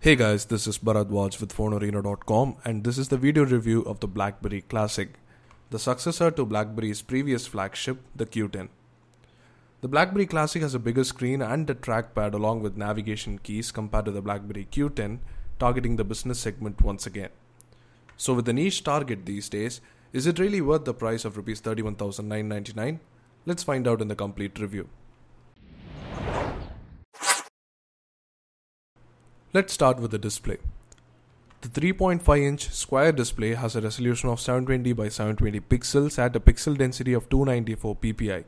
Hey guys, this is Bharadwaj with Fonearena.com and this is the video review of the BlackBerry Classic, the successor to BlackBerry's previous flagship, the Q10. The BlackBerry Classic has a bigger screen and a trackpad along with navigation keys compared to the BlackBerry Q10, targeting the business segment once again. So with the niche target these days, is it really worth the price of Rs 31,999? Let's find out in the complete review. Let's start with the display. The 3.5-inch square display has a resolution of 720 by 720 pixels at a pixel density of 294 ppi.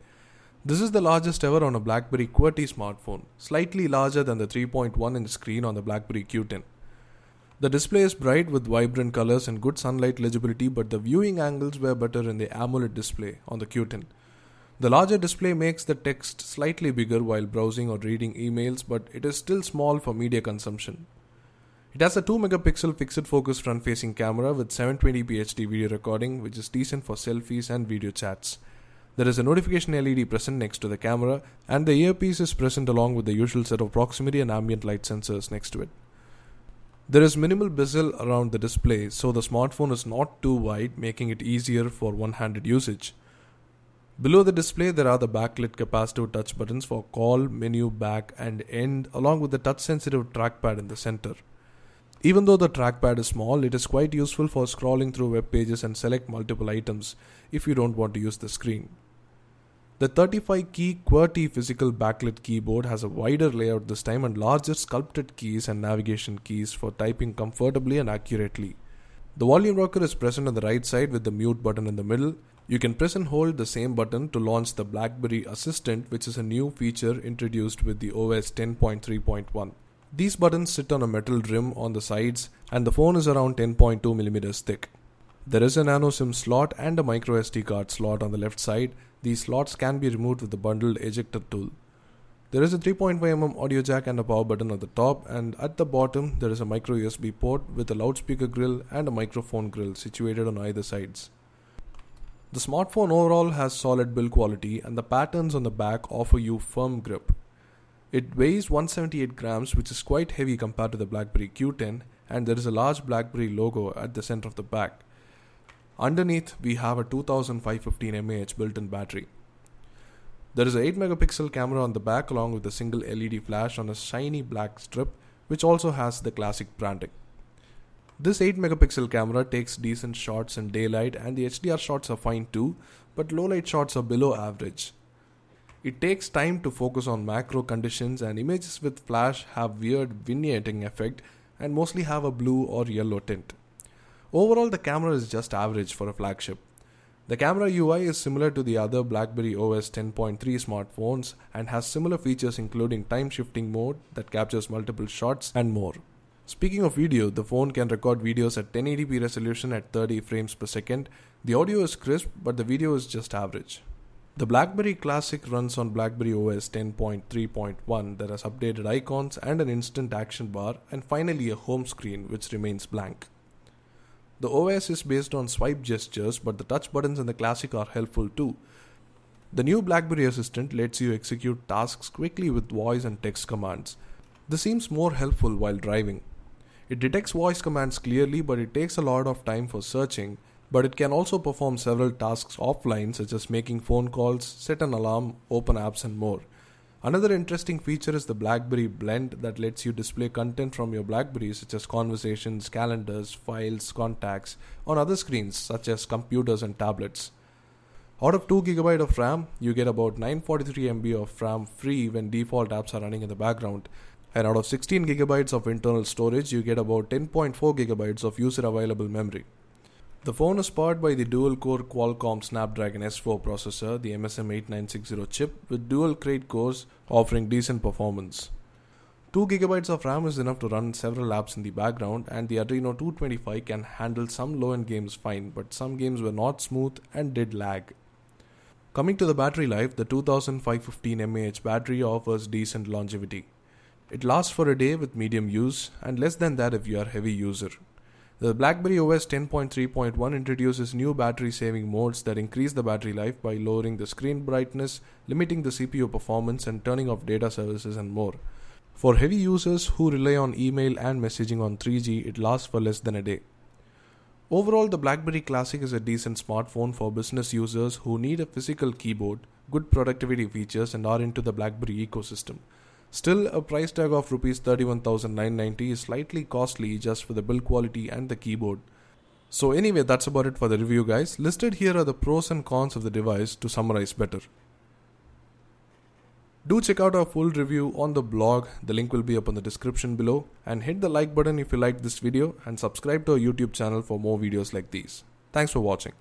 This is the largest ever on a BlackBerry QWERTY smartphone, slightly larger than the 3.1-inch screen on the BlackBerry Q10. The display is bright with vibrant colors and good sunlight legibility, but the viewing angles were better in the AMOLED display on the Q10. The larger display makes the text slightly bigger while browsing or reading emails, but it is still small for media consumption. It has a 2-megapixel fixed focus front-facing camera with 720p HD video recording, which is decent for selfies and video chats. There is a notification LED present next to the camera, and the earpiece is present along with the usual set of proximity and ambient light sensors next to it. There is minimal bezel around the display, so the smartphone is not too wide, making it easier for one-handed usage. Below the display, there are the backlit capacitive touch buttons for call, menu, back, and end, along with the touch-sensitive trackpad in the center. Even though the trackpad is small, it is quite useful for scrolling through web pages and select multiple items if you don't want to use the screen. The 35-key QWERTY physical backlit keyboard has a wider layout this time and larger sculpted keys and navigation keys for typing comfortably and accurately. The volume rocker is present on the right side with the mute button in the middle. You can press and hold the same button to launch the BlackBerry Assistant, which is a new feature introduced with the OS 10.3.1. These buttons sit on a metal rim on the sides and the phone is around 10.2mm thick. There is a nano SIM slot and a micro SD card slot on the left side. These slots can be removed with the bundled ejector tool. There is a 3.5mm audio jack and a power button at the top, and at the bottom there is a micro USB port with a loudspeaker grill and a microphone grill situated on either sides. The smartphone overall has solid build quality and the patterns on the back offer you firm grip. It weighs 178 grams, which is quite heavy compared to the BlackBerry Q10, and there is a large BlackBerry logo at the center of the back. Underneath, we have a 2515 mAh built-in battery. There is a 8-megapixel camera on the back along with a single LED flash on a shiny black strip, which also has the classic branding. This 8-megapixel camera takes decent shots in daylight and the HDR shots are fine too, but low-light shots are below average. It takes time to focus on macro conditions, and images with flash have weird vignetting effect and mostly have a blue or yellow tint. Overall, the camera is just average for a flagship. The camera UI is similar to the other BlackBerry OS 10.3 smartphones and has similar features including time shifting mode that captures multiple shots and more. Speaking of video, the phone can record videos at 1080p resolution at 30 frames per second. The audio is crisp, but the video is just average. The BlackBerry Classic runs on BlackBerry OS 10.3.1 that has updated icons and an instant action bar, and finally a home screen which remains blank. The OS is based on swipe gestures, but the touch buttons in the Classic are helpful too. The new BlackBerry Assistant lets you execute tasks quickly with voice and text commands. This seems more helpful while driving. It detects voice commands clearly, but it takes a lot of time for searching, but it can also perform several tasks offline, such as making phone calls, set an alarm, open apps, and more. Another interesting feature is the BlackBerry Blend that lets you display content from your BlackBerry, such as conversations, calendars, files, contacts, on other screens such as computers and tablets. Out of 2GB of RAM, you get about 943 MB of RAM free when default apps are running in the background. And out of 16GB of internal storage, you get about 10.4GB of user available memory. The phone is powered by the dual-core Qualcomm Snapdragon S4 processor, the MSM8960 chip, with dual crate cores offering decent performance. 2GB of RAM is enough to run several apps in the background, and the Adreno 225 can handle some low-end games fine, but some games were not smooth and did lag. Coming to the battery life, the 2515 mAh battery offers decent longevity. It lasts for a day with medium use, and less than that if you are a heavy user. The BlackBerry OS 10.3.1 introduces new battery saving modes that increase the battery life by lowering the screen brightness, limiting the CPU performance, and turning off data services and more. For heavy users who rely on email and messaging on 3G, it lasts for less than a day. Overall, the BlackBerry Classic is a decent smartphone for business users who need a physical keyboard, good productivity features, and are into the BlackBerry ecosystem. Still, a price tag of Rs 31,990 is slightly costly just for the build quality and the keyboard. So anyway, that's about it for the review, guys. Listed here are the pros and cons of the device to summarize better. Do check out our full review on the blog, the link will be up in the description below, and hit the like button if you liked this video and subscribe to our YouTube channel for more videos like these. Thanks for watching.